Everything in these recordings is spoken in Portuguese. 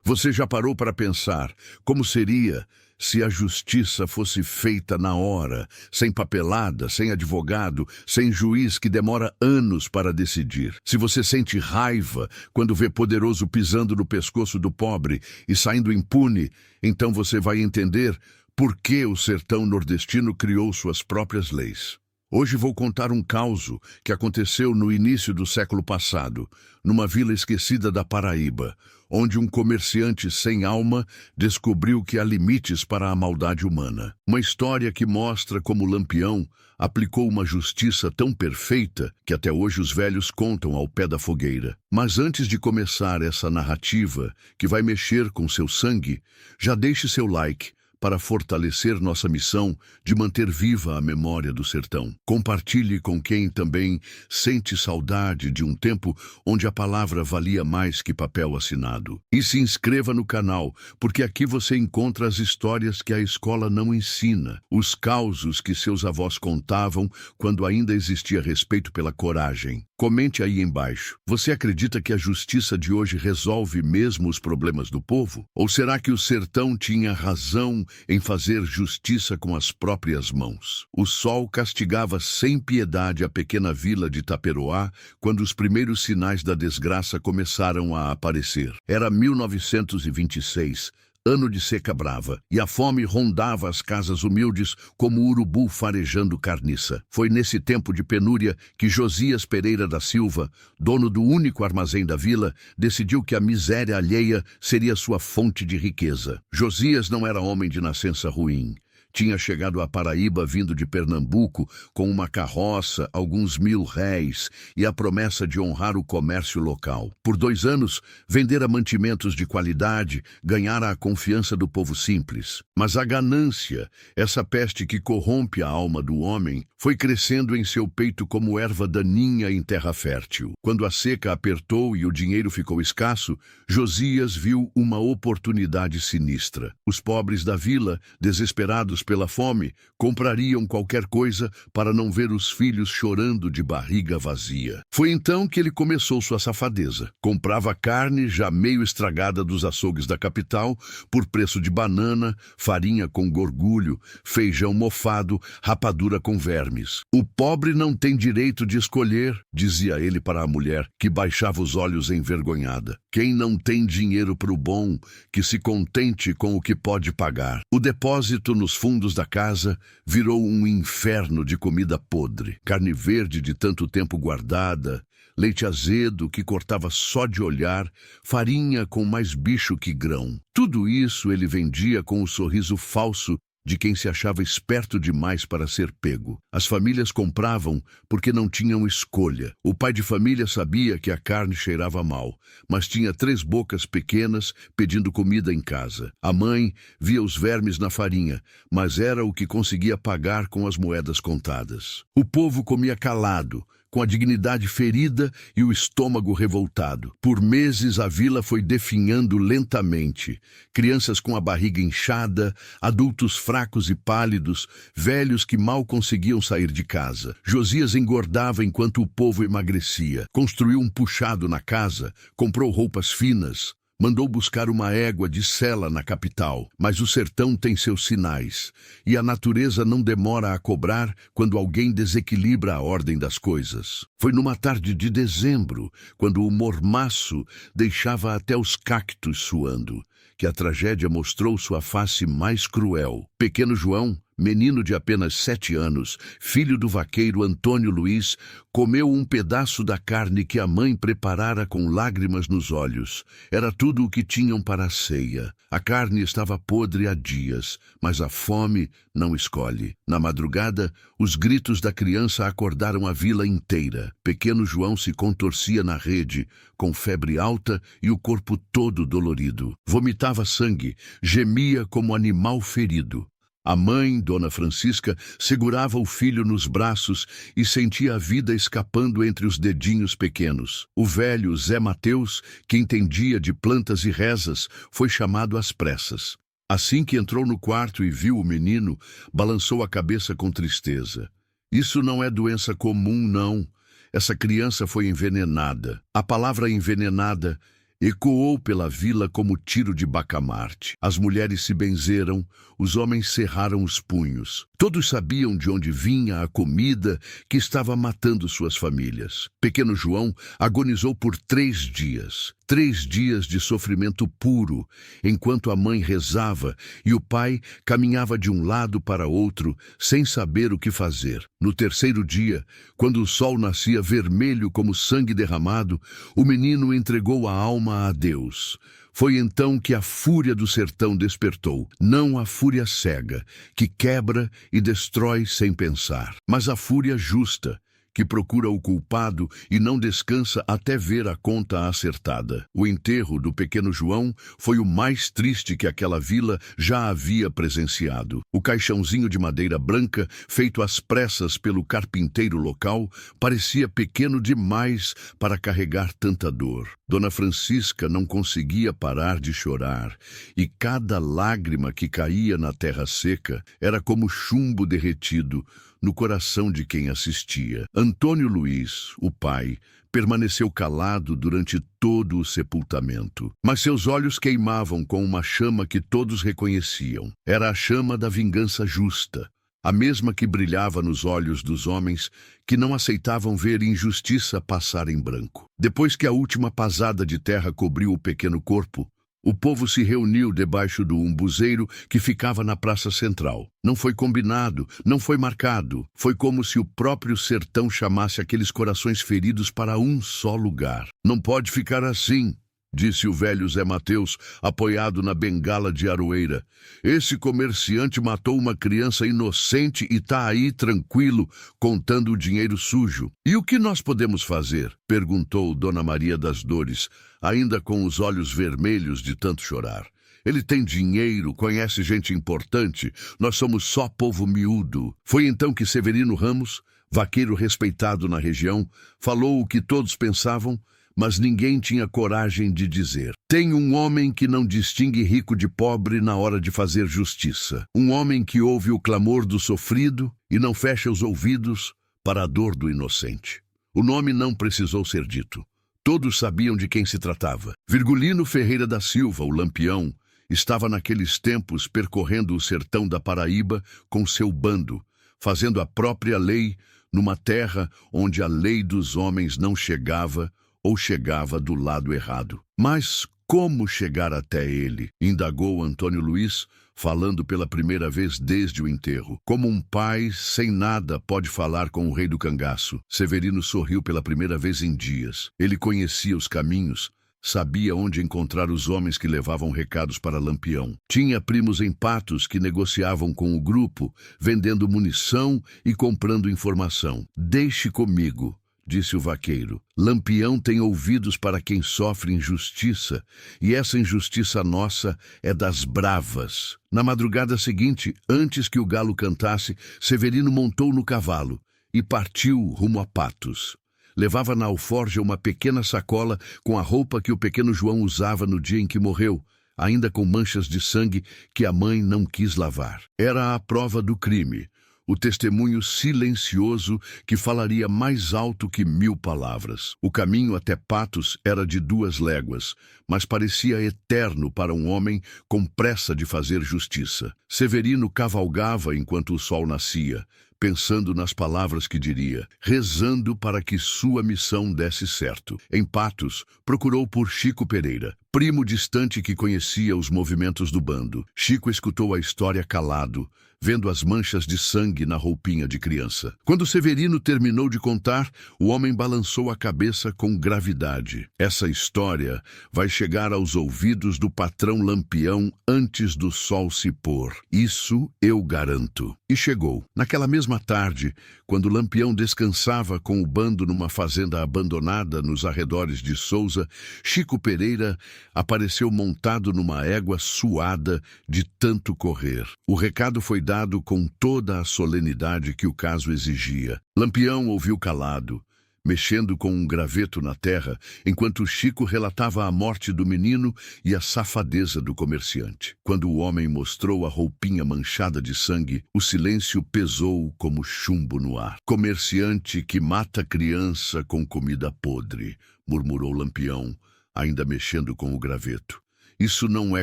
Você já parou para pensar como seria se a justiça fosse feita na hora, sem papelada, sem advogado, sem juiz que demora anos para decidir? Se você sente raiva quando vê poderoso pisando no pescoço do pobre e saindo impune, então você vai entender por que o sertão nordestino criou suas próprias leis. Hoje vou contar um caso que aconteceu no início do século passado, numa vila esquecida da Paraíba, onde um comerciante sem alma descobriu que há limites para a maldade humana. Uma história que mostra como Lampião aplicou uma justiça tão perfeita que até hoje os velhos contam ao pé da fogueira. Mas antes de começar essa narrativa, que vai mexer com seu sangue, já deixe seu like para fortalecer nossa missão de manter viva a memória do sertão. Compartilhe com quem também sente saudade de um tempo onde a palavra valia mais que papel assinado. E se inscreva no canal, porque aqui você encontra as histórias que a escola não ensina, os causos que seus avós contavam quando ainda existia respeito pela coragem. Comente aí embaixo. Você acredita que a justiça de hoje resolve mesmo os problemas do povo? Ou será que o sertão tinha razão em fazer justiça com as próprias mãos? O sol castigava sem piedade a pequena vila de Taperoá quando os primeiros sinais da desgraça começaram a aparecer. Era 1926. Ano de seca brava, e a fome rondava as casas humildes como urubu farejando carniça. Foi nesse tempo de penúria que Josias Pereira da Silva, dono do único armazém da vila, decidiu que a miséria alheia seria sua fonte de riqueza. Josias não era homem de nascença ruim. Tinha chegado à Paraíba vindo de Pernambuco com uma carroça, alguns mil-réis e a promessa de honrar o comércio local. Por 2 anos, vendera mantimentos de qualidade, ganhara a confiança do povo simples. Mas a ganância, essa peste que corrompe a alma do homem, foi crescendo em seu peito como erva daninha em terra fértil. Quando a seca apertou e o dinheiro ficou escasso, Josias viu uma oportunidade sinistra. Os pobres da vila, desesperados pela fome, comprariam qualquer coisa para não ver os filhos chorando de barriga vazia. Foi então que ele começou sua safadeza. Comprava carne já meio estragada dos açougues da capital por preço de banana, farinha com gorgulho, feijão mofado, rapadura com vermes. O pobre não tem direito de escolher, dizia ele para a mulher, que baixava os olhos envergonhada. Quem não tem dinheiro para o bom, que se contente com o que pode pagar. O depósito nos fundos da casa virou um inferno de comida podre. Carne verde de tanto tempo guardada, leite azedo que cortava só de olhar, farinha com mais bicho que grão. Tudo isso ele vendia com o sorriso falso de quem se achava esperto demais para ser pego. As famílias compravam porque não tinham escolha. O pai de família sabia que a carne cheirava mal, mas tinha 3 bocas pequenas pedindo comida em casa. A mãe via os vermes na farinha, mas era o que conseguia pagar com as moedas contadas. O povo comia calado, com a dignidade ferida e o estômago revoltado. Por meses a vila foi definhando lentamente. Crianças com a barriga inchada, adultos fracos e pálidos, velhos que mal conseguiam sair de casa. Josias engordava enquanto o povo emagrecia. Construiu um puxado na casa, comprou roupas finas, mandou buscar uma égua de sela na capital. Mas o sertão tem seus sinais, e a natureza não demora a cobrar quando alguém desequilibra a ordem das coisas. Foi numa tarde de dezembro, quando o mormaço deixava até os cactos suando, que a tragédia mostrou sua face mais cruel. Pequeno João, menino de apenas 7 anos, filho do vaqueiro Antônio Luiz, comeu um pedaço da carne que a mãe preparara com lágrimas nos olhos. Era tudo o que tinham para a ceia. A carne estava podre há dias, mas a fome não escolhe. Na madrugada, os gritos da criança acordaram a vila inteira. Pequeno João se contorcia na rede, com febre alta e o corpo todo dolorido. Vomitava sangue, gemia como animal ferido. A mãe, Dona Francisca, segurava o filho nos braços e sentia a vida escapando entre os dedinhos pequenos. O velho Zé Mateus, que entendia de plantas e rezas, foi chamado às pressas. Assim que entrou no quarto e viu o menino, balançou a cabeça com tristeza. Isso não é doença comum, não. Essa criança foi envenenada. A palavra envenenada Ecoou pela vila como tiro de bacamarte. As mulheres se benzeram, os homens cerraram os punhos. Todos sabiam de onde vinha a comida que estava matando suas famílias. Pequeno João agonizou por 3 dias. 3 dias de sofrimento puro, enquanto a mãe rezava e o pai caminhava de um lado para outro, sem saber o que fazer. No 3º dia, quando o sol nascia vermelho como sangue derramado, o menino entregou a alma a Deus. Foi então que a fúria do sertão despertou, não a fúria cega, que quebra e destrói sem pensar, mas a fúria justa, que procura o culpado e não descansa até ver a conta acertada. O enterro do pequeno João foi o mais triste que aquela vila já havia presenciado. O caixãozinho de madeira branca, feito às pressas pelo carpinteiro local, parecia pequeno demais para carregar tanta dor. Dona Francisca não conseguia parar de chorar, e cada lágrima que caía na terra seca era como chumbo derretido no coração de quem assistia. Antônio Luiz, o pai, permaneceu calado durante todo o sepultamento. Mas seus olhos queimavam com uma chama que todos reconheciam. Era a chama da vingança justa, a mesma que brilhava nos olhos dos homens que não aceitavam ver injustiça passar em branco. Depois que a última pasada de terra cobriu o pequeno corpo, o povo se reuniu debaixo do umbuzeiro que ficava na praça central. Não foi combinado, não foi marcado. Foi como se o próprio sertão chamasse aqueles corações feridos para um só lugar. Não pode ficar assim, disse o velho Zé Mateus, apoiado na bengala de aroeira. Esse comerciante matou uma criança inocente e tá aí tranquilo, contando o dinheiro sujo. E o que nós podemos fazer? Perguntou Dona Maria das Dores, ainda com os olhos vermelhos de tanto chorar. Ele tem dinheiro, conhece gente importante, nós somos só povo miúdo. Foi então que Severino Ramos, vaqueiro respeitado na região, falou o que todos pensavam, mas ninguém tinha coragem de dizer. Tem um homem que não distingue rico de pobre na hora de fazer justiça. Um homem que ouve o clamor do sofrido e não fecha os ouvidos para a dor do inocente. O nome não precisou ser dito. Todos sabiam de quem se tratava. Virgulino Ferreira da Silva, o Lampião, estava naqueles tempos percorrendo o sertão da Paraíba com seu bando, fazendo a própria lei numa terra onde a lei dos homens não chegava ou chegava do lado errado. Mas como chegar até ele? Indagou Antônio Luiz, falando pela primeira vez desde o enterro. Como um pai sem nada pode falar com o rei do cangaço? Severino sorriu pela primeira vez em dias. Ele conhecia os caminhos, sabia onde encontrar os homens que levavam recados para Lampião. Tinha primos em Patos que negociavam com o grupo, vendendo munição e comprando informação. Deixe comigo, disse o vaqueiro. Lampião tem ouvidos para quem sofre injustiça, e essa injustiça nossa é das bravas. Na madrugada seguinte, antes que o galo cantasse, Severino montou no cavalo e partiu rumo a Patos. Levava na alforja uma pequena sacola com a roupa que o pequeno João usava no dia em que morreu, ainda com manchas de sangue que a mãe não quis lavar. Era a prova do crime, o testemunho silencioso que falaria mais alto que 1000 palavras. O caminho até Patos era de 2 léguas, mas parecia eterno para um homem com pressa de fazer justiça. Severino cavalgava enquanto o sol nascia, pensando nas palavras que diria, rezando para que sua missão desse certo. Em Patos, procurou por Chico Pereira, primo distante que conhecia os movimentos do bando. Chico escutou a história calado, vendo as manchas de sangue na roupinha de criança. Quando Severino terminou de contar, o homem balançou a cabeça com gravidade. Essa história vai chegar aos ouvidos do patrão Lampião antes do sol se pôr. Isso eu garanto. E chegou. Naquela mesma tarde, quando Lampião descansava com o bando numa fazenda abandonada nos arredores de Sousa, Chico Pereira apareceu montado numa égua suada de tanto correr. O recado foi dado com toda a solenidade que o caso exigia. Lampião ouviu calado, mexendo com um graveto na terra, enquanto Chico relatava a morte do menino e a safadeza do comerciante. Quando o homem mostrou a roupinha manchada de sangue, o silêncio pesou como chumbo no ar. Comerciante que mata criança com comida podre, murmurou Lampião, ainda mexendo com o graveto. Isso não é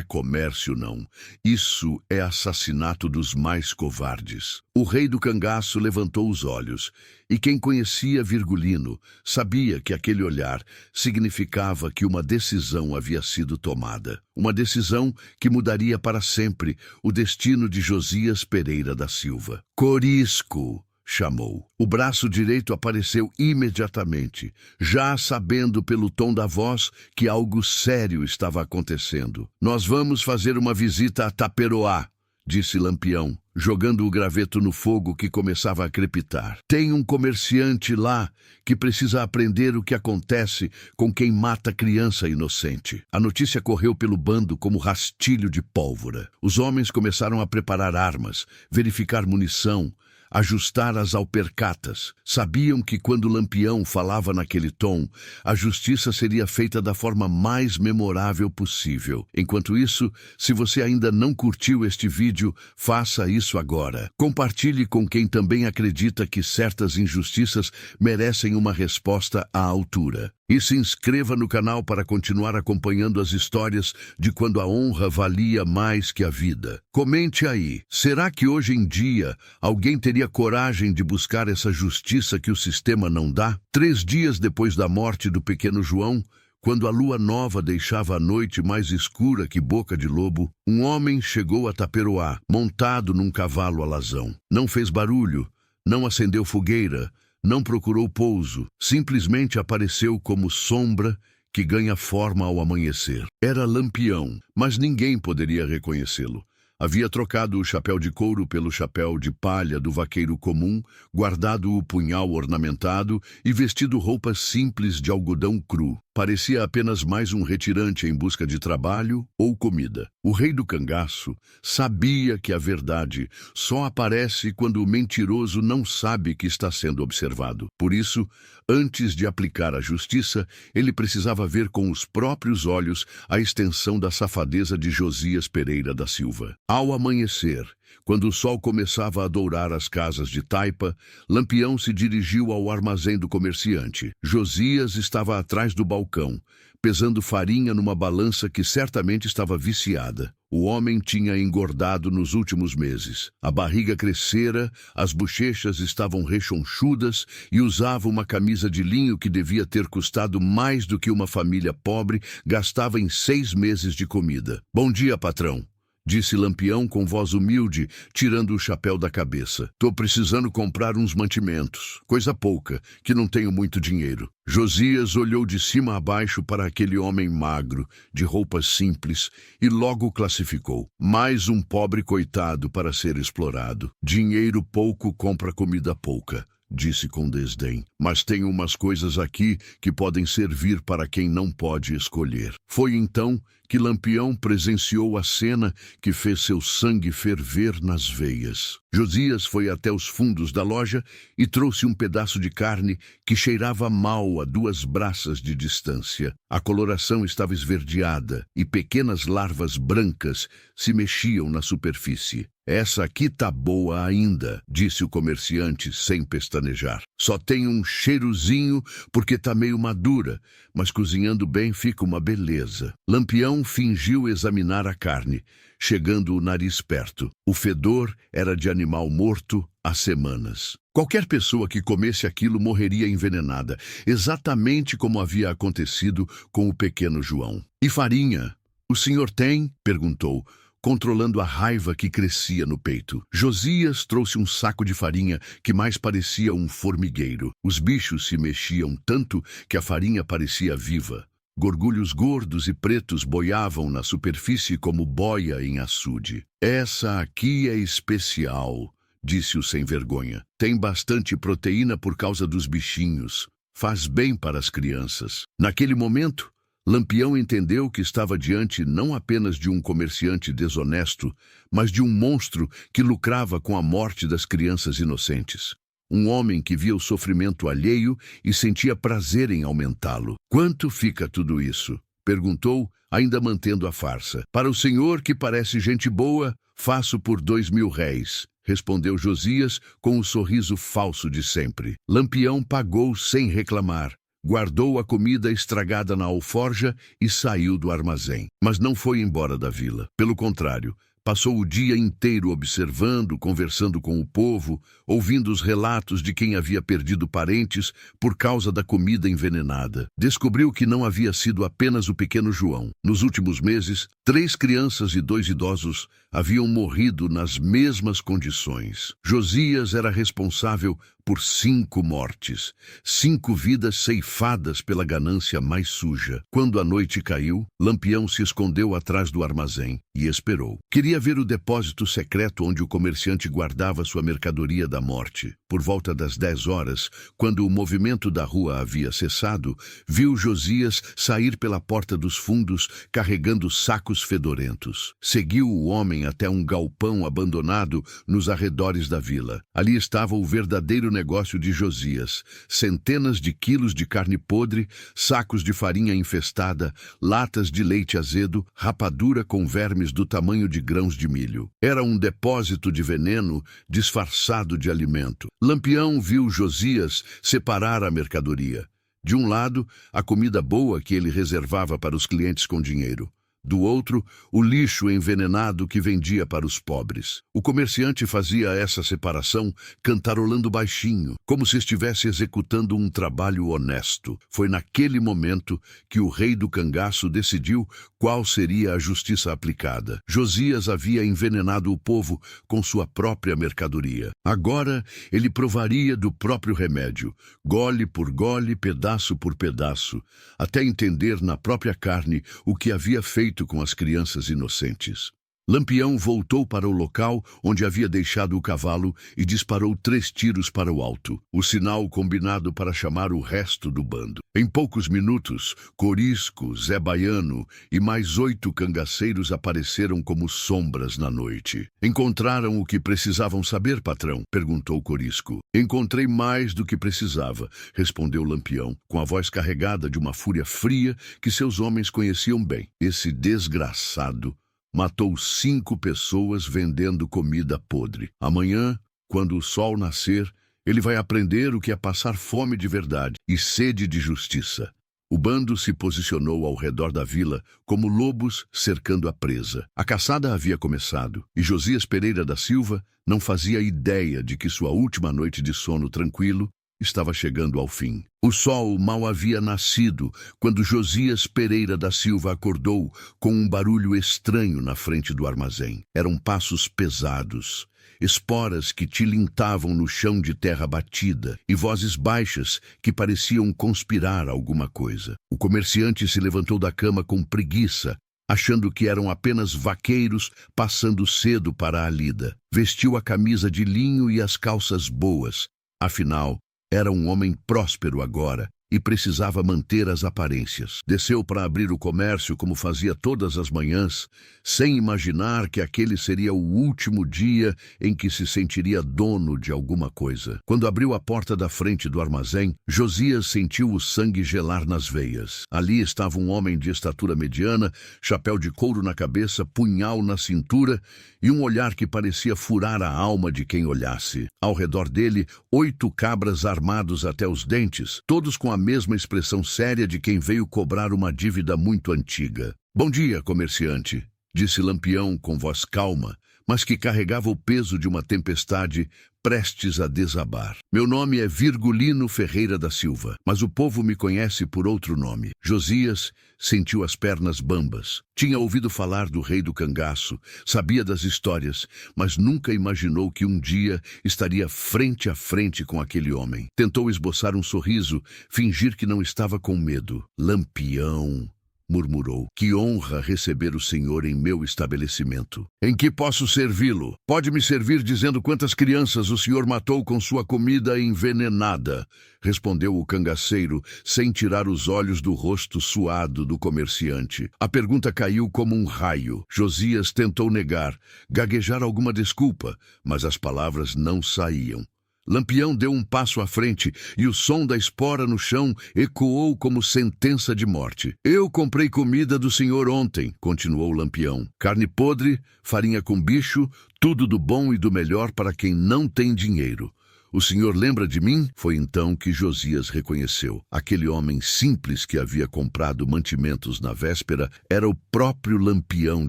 comércio, não. Isso é assassinato dos mais covardes. O rei do cangaço levantou os olhos, e quem conhecia Virgulino sabia que aquele olhar significava que uma decisão havia sido tomada. Uma decisão que mudaria para sempre o destino de Josias Pereira da Silva. Corisco! Chamou. O braço direito apareceu imediatamente, já sabendo pelo tom da voz que algo sério estava acontecendo. Nós vamos fazer uma visita a Taperoá, disse Lampião, jogando o graveto no fogo que começava a crepitar. Tem um comerciante lá que precisa aprender o que acontece com quem mata criança inocente. A notícia correu pelo bando como rastilho de pólvora. Os homens começaram a preparar armas, verificar munição, ajustar as alpercatas. Sabiam que quando Lampião falava naquele tom, a justiça seria feita da forma mais memorável possível. Enquanto isso, se você ainda não curtiu este vídeo, faça isso agora. Compartilhe com quem também acredita que certas injustiças merecem uma resposta à altura. E se inscreva no canal para continuar acompanhando as histórias de quando a honra valia mais que a vida. Comente aí, será que hoje em dia alguém teria coragem de buscar essa justiça que o sistema não dá? 3 dias depois da morte do pequeno João, quando a lua nova deixava a noite mais escura que boca de lobo, um homem chegou a Taperoá, montado num cavalo alazão. Não fez barulho, não acendeu fogueira, não procurou pouso, simplesmente apareceu como sombra que ganha forma ao amanhecer. Era Lampião, mas ninguém poderia reconhecê-lo. Havia trocado o chapéu de couro pelo chapéu de palha do vaqueiro comum, guardado o punhal ornamentado e vestido roupas simples de algodão cru. Parecia apenas mais um retirante em busca de trabalho ou comida. O rei do cangaço sabia que a verdade só aparece quando o mentiroso não sabe que está sendo observado. Por isso, antes de aplicar a justiça, ele precisava ver com os próprios olhos a extensão da safadeza de Josias Pereira da Silva. Ao amanhecer, quando o sol começava a dourar as casas de Taipa, Lampião se dirigiu ao armazém do comerciante. Josias estava atrás do balcão, pesando farinha numa balança que certamente estava viciada. O homem tinha engordado nos últimos meses. A barriga crescera, as bochechas estavam rechonchudas e usava uma camisa de linho que devia ter custado mais do que uma família pobre gastava em 6 meses de comida. "Bom dia, patrão", disse Lampião com voz humilde, tirando o chapéu da cabeça. "Tô precisando comprar uns mantimentos. Coisa pouca, que não tenho muito dinheiro." Josias olhou de cima a baixo para aquele homem magro, de roupas simples, e logo classificou. Mais um pobre coitado para ser explorado. "Dinheiro pouco compra comida pouca", disse com desdém. "Mas tem umas coisas aqui que podem servir para quem não pode escolher." Foi então que Lampião presenciou a cena que fez seu sangue ferver nas veias. Josias foi até os fundos da loja e trouxe um pedaço de carne que cheirava mal a 2 braças de distância. A coloração estava esverdeada e pequenas larvas brancas se mexiam na superfície. "Essa aqui tá boa ainda", disse o comerciante sem pestanejar. "Só tem um cheirozinho porque tá meio madura, mas cozinhando bem fica uma beleza." Lampião fingiu examinar a carne, chegando o nariz perto. O fedor era de animal morto há semanas. Qualquer pessoa que comesse aquilo morreria envenenada, exatamente como havia acontecido com o pequeno João. "E farinha? O senhor tem?" perguntou, controlando a raiva que crescia no peito. Josias trouxe um saco de farinha que mais parecia um formigueiro. Os bichos se mexiam tanto que a farinha parecia viva. Gorgulhos gordos e pretos boiavam na superfície como boia em açude. "Essa aqui é especial", disse o sem vergonha. "Tem bastante proteína por causa dos bichinhos. Faz bem para as crianças." Naquele momento, Lampião entendeu que estava diante não apenas de um comerciante desonesto, mas de um monstro que lucrava com a morte das crianças inocentes. Um homem que via o sofrimento alheio e sentia prazer em aumentá-lo. "Quanto fica tudo isso?" perguntou, ainda mantendo a farsa. "Para o senhor, que parece gente boa, faço por 2.000 réis", respondeu Josias com o sorriso falso de sempre. Lampião pagou sem reclamar, guardou a comida estragada na alforja e saiu do armazém. Mas não foi embora da vila. Pelo contrário, passou o dia inteiro observando, conversando com o povo, ouvindo os relatos de quem havia perdido parentes por causa da comida envenenada. Descobriu que não havia sido apenas o pequeno João. Nos últimos meses, 3 crianças e 2 idosos haviam morrido nas mesmas condições. Josias era responsável por 5 mortes, 5 vidas ceifadas pela ganância mais suja. Quando a noite caiu, Lampião se escondeu atrás do armazém e esperou. Queria ver o depósito secreto onde o comerciante guardava sua mercadoria da morte. Por volta das 10 horas, quando o movimento da rua havia cessado, viu Josias sair pela porta dos fundos carregando sacos fedorentos. Seguiu o homem até um galpão abandonado nos arredores da vila. Ali estava o verdadeiro negócio de Josias: centenas de quilos de carne podre, sacos de farinha infestada, latas de leite azedo, rapadura com vermes do tamanho de grãos de milho. Era um depósito de veneno disfarçado de alimento. Lampião viu Josias separar a mercadoria. De um lado, a comida boa que ele reservava para os clientes com dinheiro. Do outro, o lixo envenenado que vendia para os pobres. O comerciante fazia essa separação cantarolando baixinho, como se estivesse executando um trabalho honesto. Foi naquele momento que o rei do cangaço decidiu qual seria a justiça aplicada. Josias havia envenenado o povo com sua própria mercadoria. Agora, ele provaria do próprio remédio, gole por gole, pedaço por pedaço, até entender na própria carne o que havia feito com as crianças inocentes. Lampião voltou para o local onde havia deixado o cavalo e disparou 3 tiros para o alto, o sinal combinado para chamar o resto do bando. Em poucos minutos, Corisco, Zé Baiano e mais 8 cangaceiros apareceram como sombras na noite. "Encontraram o que precisavam saber, patrão?" perguntou Corisco. "Encontrei mais do que precisava", respondeu Lampião, com a voz carregada de uma fúria fria que seus homens conheciam bem. "Esse desgraçado matou 5 pessoas vendendo comida podre. Amanhã, quando o sol nascer, ele vai aprender o que é passar fome de verdade e sede de justiça." O bando se posicionou ao redor da vila como lobos cercando a presa. A caçada havia começado e Josias Pereira da Silva não fazia ideia de que sua última noite de sono tranquilo estava chegando ao fim. O sol mal havia nascido quando Josias Pereira da Silva acordou com um barulho estranho na frente do armazém. Eram passos pesados, esporas que tilintavam no chão de terra batida e vozes baixas que pareciam conspirar alguma coisa. O comerciante se levantou da cama com preguiça, achando que eram apenas vaqueiros passando cedo para a lida. Vestiu a camisa de linho e as calças boas. Afinal, era um homem próspero agora e precisava manter as aparências. Desceu para abrir o comércio como fazia todas as manhãs, sem imaginar que aquele seria o último dia em que se sentiria dono de alguma coisa. Quando abriu a porta da frente do armazém, Josias sentiu o sangue gelar nas veias. Ali estava um homem de estatura mediana, chapéu de couro na cabeça, punhal na cintura e um olhar que parecia furar a alma de quem olhasse. Ao redor dele, 8 cabras armados até os dentes, todos com a mesma expressão séria de quem veio cobrar uma dívida muito antiga. "Bom dia, comerciante", disse Lampião com voz calma, mas que carregava o peso de uma tempestade prestes a desabar. "Meu nome é Virgulino Ferreira da Silva, mas o povo me conhece por outro nome." Josias sentiu as pernas bambas. Tinha ouvido falar do rei do cangaço, sabia das histórias, mas nunca imaginou que um dia estaria frente a frente com aquele homem. Tentou esboçar um sorriso, fingir que não estava com medo. "Lampião", murmurou. "Que honra receber o senhor em meu estabelecimento. Em que posso servi-lo? Pode me servir dizendo quantas crianças o senhor matou com sua comida envenenada", respondeu o cangaceiro, sem tirar os olhos do rosto suado do comerciante. A pergunta caiu como um raio. Josias tentou negar, gaguejar alguma desculpa, mas as palavras não saíam. Lampião deu um passo à frente e o som da espora no chão ecoou como sentença de morte. "Eu comprei comida do senhor ontem", continuou Lampião. "Carne podre, farinha com bicho, tudo do bom e do melhor para quem não tem dinheiro. O senhor lembra de mim? Foi então que Josias reconheceu. Aquele homem simples que havia comprado mantimentos na véspera era o próprio Lampião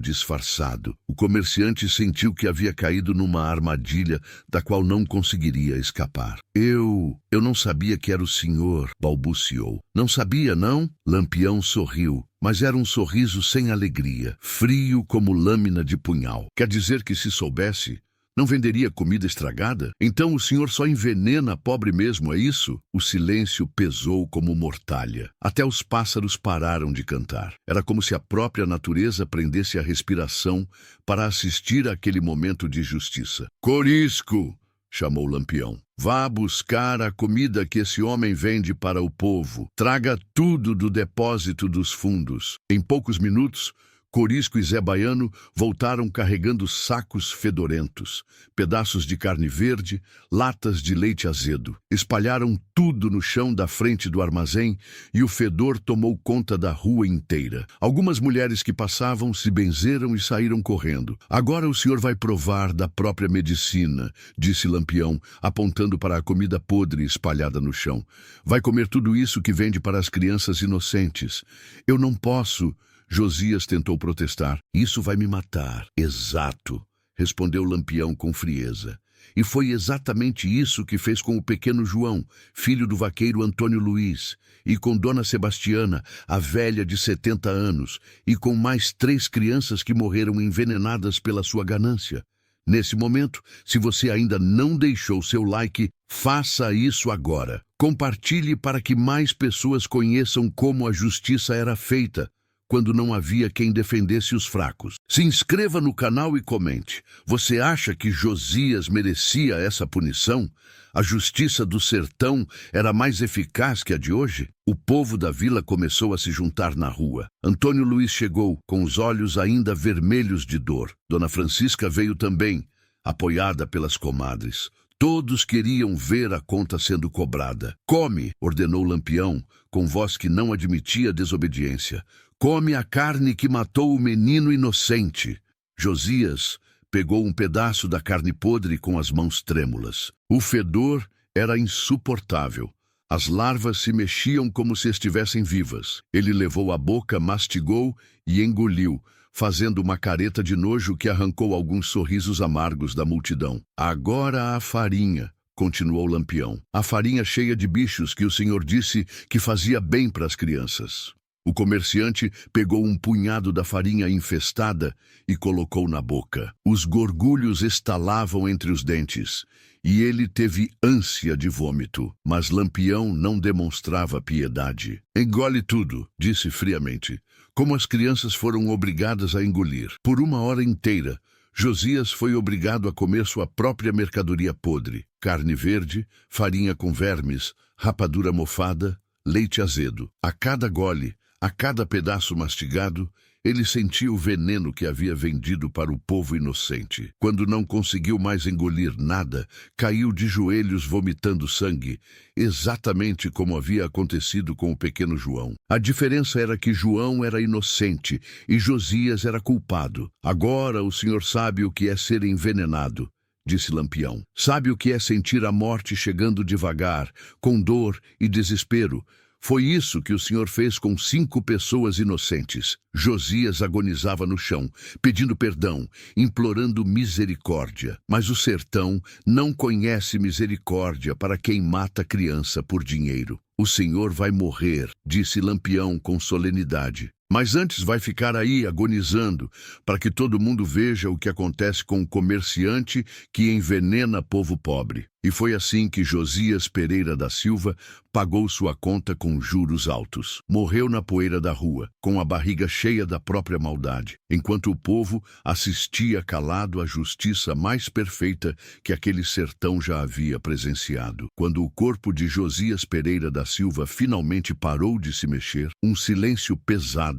disfarçado. O comerciante sentiu que havia caído numa armadilha da qual não conseguiria escapar. Eu não sabia que era o senhor, balbuciou. Não sabia, não? Lampião sorriu, mas era um sorriso sem alegria, frio como lâmina de punhal. Quer dizer que se soubesse, não venderia comida estragada? Então o senhor só envenena a pobre mesmo, é isso? O silêncio pesou como mortalha. Até os pássaros pararam de cantar. Era como se a própria natureza prendesse a respiração para assistir àquele momento de justiça. Corisco! Chamou Lampião. Vá buscar a comida que esse homem vende para o povo. Traga tudo do depósito dos fundos. Em poucos minutos, Corisco e Zé Baiano voltaram carregando sacos fedorentos, pedaços de carne verde, latas de leite azedo. Espalharam tudo no chão da frente do armazém e o fedor tomou conta da rua inteira. Algumas mulheres que passavam se benzeram e saíram correndo. Agora o senhor vai provar da própria medicina, disse Lampião, apontando para a comida podre espalhada no chão. Vai comer tudo isso que vende para as crianças inocentes. Eu não posso... Josias tentou protestar. Isso vai me matar. Exato, respondeu Lampião com frieza. E foi exatamente isso que fez com o pequeno João, filho do vaqueiro Antônio Luiz, e com Dona Sebastiana, a velha de 70 anos, e com mais 3 crianças que morreram envenenadas pela sua ganância. Nesse momento, se você ainda não deixou seu like, faça isso agora. Compartilhe para que mais pessoas conheçam como a justiça era feita, quando não havia quem defendesse os fracos. Se inscreva no canal e comente. Você acha que Josias merecia essa punição? A justiça do sertão era mais eficaz que a de hoje? O povo da vila começou a se juntar na rua. Antônio Luiz chegou, com os olhos ainda vermelhos de dor. Dona Francisca veio também, apoiada pelas comadres. Todos queriam ver a conta sendo cobrada. Come, ordenou Lampião, com voz que não admitia desobediência. Come a carne que matou o menino inocente. Josias pegou um pedaço da carne podre com as mãos trêmulas. O fedor era insuportável. As larvas se mexiam como se estivessem vivas. Ele levou à boca, mastigou e engoliu, fazendo uma careta de nojo que arrancou alguns sorrisos amargos da multidão. Agora a farinha, continuou Lampião. A farinha cheia de bichos que o senhor disse que fazia bem para as crianças. O comerciante pegou um punhado da farinha infestada e colocou na boca. Os gorgulhos estalavam entre os dentes e ele teve ânsia de vômito. Mas Lampião não demonstrava piedade. Engole tudo, disse friamente, como as crianças foram obrigadas a engolir. Por 1 hora inteira, Josias foi obrigado a comer sua própria mercadoria podre. Carne verde, farinha com vermes, rapadura mofada, leite azedo. A cada gole, a cada pedaço mastigado, ele sentia o veneno que havia vendido para o povo inocente. Quando não conseguiu mais engolir nada, caiu de joelhos vomitando sangue, exatamente como havia acontecido com o pequeno João. A diferença era que João era inocente e Josias era culpado. Agora o senhor sabe o que é ser envenenado, disse Lampião. Sabe o que é sentir a morte chegando devagar, com dor e desespero. Foi isso que o senhor fez com 5 pessoas inocentes. Josias agonizava no chão, pedindo perdão, implorando misericórdia. Mas o sertão não conhece misericórdia para quem mata criança por dinheiro. O senhor vai morrer, disse Lampião com solenidade. Mas antes vai ficar aí agonizando, para que todo mundo veja o que acontece com o comerciante que envenena povo pobre. E foi assim que Josias Pereira da Silva pagou sua conta com juros altos. Morreu na poeira da rua, com a barriga cheia da própria maldade, enquanto o povo assistia calado à justiça mais perfeita que aquele sertão já havia presenciado. Quando o corpo de Josias Pereira da Silva finalmente parou de se mexer, um silêncio pesado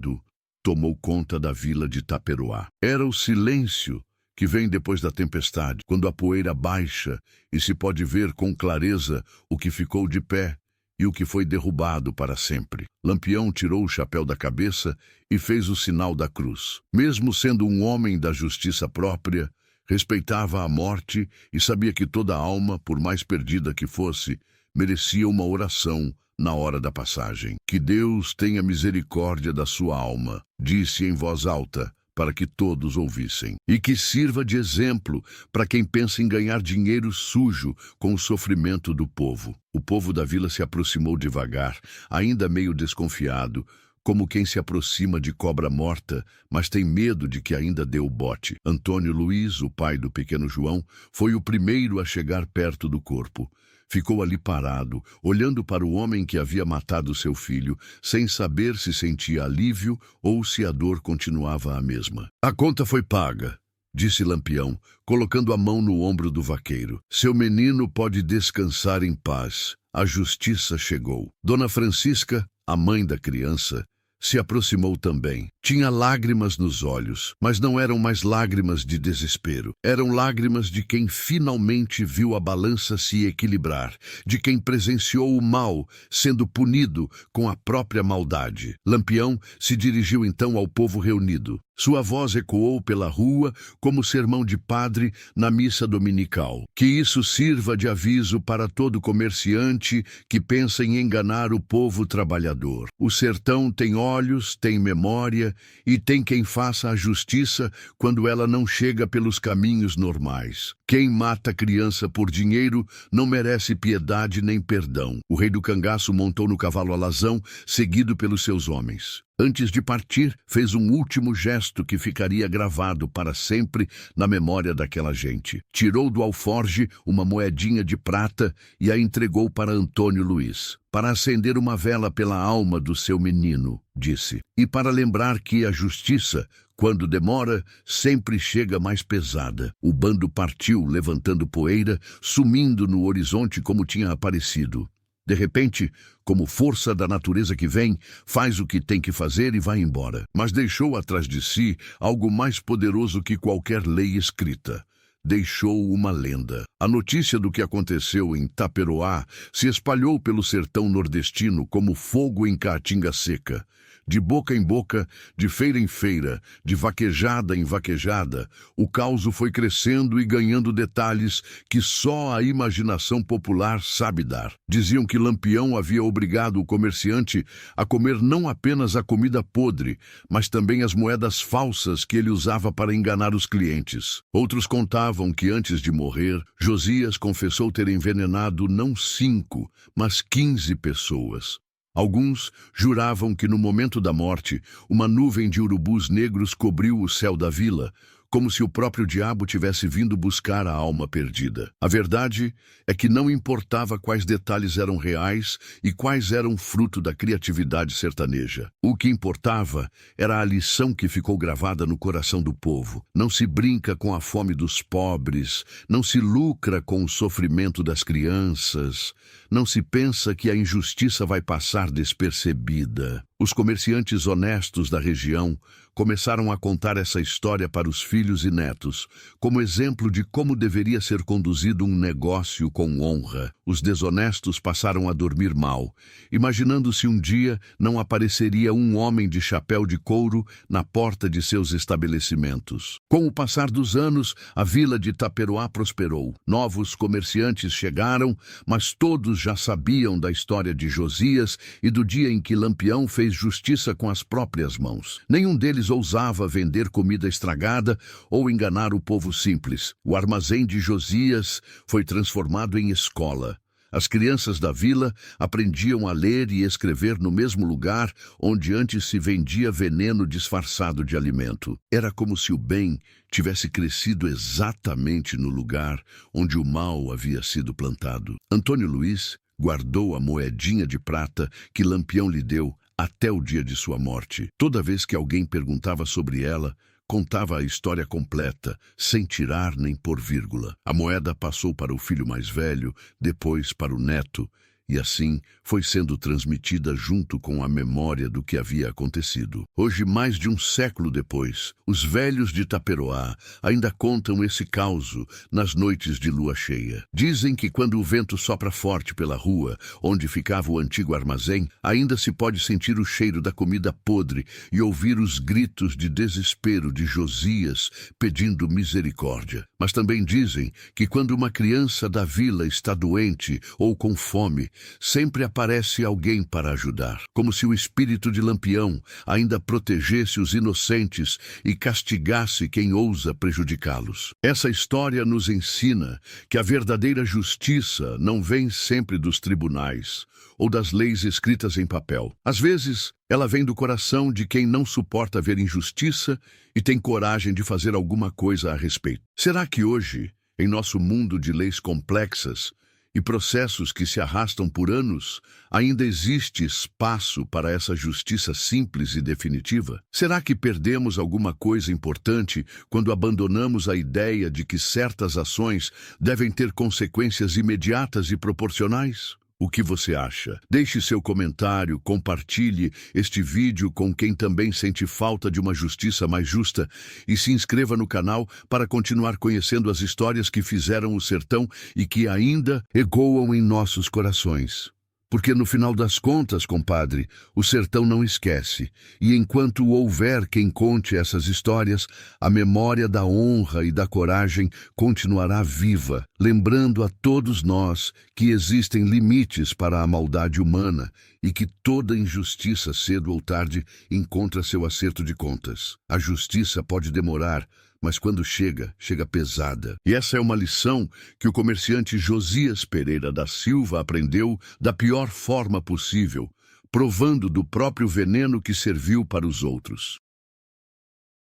tomou conta da vila de Taperoá. Era o silêncio que vem depois da tempestade, quando a poeira baixa e se pode ver com clareza o que ficou de pé e o que foi derrubado para sempre. Lampião tirou o chapéu da cabeça e fez o sinal da cruz. Mesmo sendo um homem da justiça própria, Respeitava a morte e sabia que toda alma, por mais perdida que fosse, merecia uma oração na hora da passagem. Que Deus tenha misericórdia da sua alma, disse em voz alta, para que todos ouvissem. E que sirva de exemplo para quem pensa em ganhar dinheiro sujo com o sofrimento do povo. O povo da vila se aproximou devagar, ainda meio desconfiado, como quem se aproxima de cobra morta, mas tem medo de que ainda dê o bote. Antônio Luiz, o pai do pequeno João, foi o primeiro a chegar perto do corpo. Ficou ali parado, olhando para o homem que havia matado seu filho, sem saber se sentia alívio ou se a dor continuava a mesma. A conta foi paga, disse Lampião, colocando a mão no ombro do vaqueiro. Seu menino pode descansar em paz. A justiça chegou. Dona Francisca, a mãe da criança, se aproximou também. Tinha lágrimas nos olhos, mas não eram mais lágrimas de desespero. Eram lágrimas de quem finalmente viu a balança se equilibrar, de quem presenciou o mal sendo punido com a própria maldade. Lampião se dirigiu então ao povo reunido. Sua voz ecoou pela rua como sermão de padre na missa dominical. Que isso sirva de aviso para todo comerciante que pensa em enganar o povo trabalhador. O sertão tem olhos, tem memória e tem quem faça a justiça quando ela não chega pelos caminhos normais. Quem mata criança por dinheiro não merece piedade nem perdão. O rei do cangaço montou no cavalo alazão, seguido pelos seus homens. Antes de partir, fez um último gesto que ficaria gravado para sempre na memória daquela gente. Tirou do alforge uma moedinha de prata e a entregou para Antônio Luiz. Para acender uma vela pela alma do seu menino, disse. E para lembrar que a justiça, quando demora, sempre chega mais pesada. O bando partiu, levantando poeira, sumindo no horizonte como tinha aparecido. De repente, como força da natureza que vem, faz o que tem que fazer e vai embora. Mas deixou atrás de si algo mais poderoso que qualquer lei escrita. Deixou uma lenda. A notícia do que aconteceu em Taperoá se espalhou pelo sertão nordestino como fogo em caatinga seca. De boca em boca, de feira em feira, de vaquejada em vaquejada, o caos foi crescendo e ganhando detalhes que só a imaginação popular sabe dar. Diziam que Lampião havia obrigado o comerciante a comer não apenas a comida podre, mas também as moedas falsas que ele usava para enganar os clientes. Outros contavam que antes de morrer, Josias confessou ter envenenado não 5, mas 15 pessoas. Alguns juravam que no momento da morte, uma nuvem de urubus negros cobriu o céu da vila, como se o próprio diabo tivesse vindo buscar a alma perdida. A verdade é que não importava quais detalhes eram reais e quais eram fruto da criatividade sertaneja. O que importava era a lição que ficou gravada no coração do povo. Não se brinca com a fome dos pobres, não se lucra com o sofrimento das crianças, não se pensa que a injustiça vai passar despercebida. Os comerciantes honestos da região começaram a contar essa história para os filhos e netos, como exemplo de como deveria ser conduzido um negócio com honra. Os desonestos passaram a dormir mal, imaginando se um dia não apareceria um homem de chapéu de couro na porta de seus estabelecimentos. Com o passar dos anos, a vila de Taperoá prosperou. Novos comerciantes chegaram, mas todos já sabiam da história de Josias e do dia em que Lampião fez justiça com as próprias mãos. Nenhum deles ousava vender comida estragada ou enganar o povo simples. O armazém de Josias foi transformado em escola. As crianças da vila aprendiam a ler e escrever no mesmo lugar onde antes se vendia veneno disfarçado de alimento. Era como se o bem tivesse crescido exatamente no lugar onde o mal havia sido plantado. Antônio Luiz guardou a moedinha de prata que Lampião lhe deu até o dia de sua morte. Toda vez que alguém perguntava sobre ela, contava a história completa, sem tirar nem pôr vírgula. A moeda passou para o filho mais velho, depois para o neto, e assim foi sendo transmitida junto com a memória do que havia acontecido. Hoje, mais de um século depois, os velhos de Taperoá ainda contam esse causo nas noites de lua cheia. Dizem que quando o vento sopra forte pela rua, onde ficava o antigo armazém, ainda se pode sentir o cheiro da comida podre e ouvir os gritos de desespero de Josias pedindo misericórdia. Mas também dizem que quando uma criança da vila está doente ou com fome, sempre aparece alguém para ajudar, como se o espírito de Lampião ainda protegesse os inocentes e castigasse quem ousa prejudicá-los. Essa história nos ensina que a verdadeira justiça não vem sempre dos tribunais ou das leis escritas em papel. Às vezes, ela vem do coração de quem não suporta ver injustiça e tem coragem de fazer alguma coisa a respeito. Será que hoje, em nosso mundo de leis complexas e processos que se arrastam por anos, ainda existe espaço para essa justiça simples e definitiva? Será que perdemos alguma coisa importante quando abandonamos a ideia de que certas ações devem ter consequências imediatas e proporcionais? O que você acha? Deixe seu comentário, compartilhe este vídeo com quem também sente falta de uma justiça mais justa e se inscreva no canal para continuar conhecendo as histórias que fizeram o sertão e que ainda ecoam em nossos corações. Porque no final das contas, compadre, o sertão não esquece, e enquanto houver quem conte essas histórias, a memória da honra e da coragem continuará viva, lembrando a todos nós que existem limites para a maldade humana e que toda injustiça, cedo ou tarde, encontra seu acerto de contas. A justiça pode demorar, mas quando chega, chega pesada. E essa é uma lição que o comerciante Josias Pereira da Silva aprendeu da pior forma possível, provando do próprio veneno que serviu para os outros.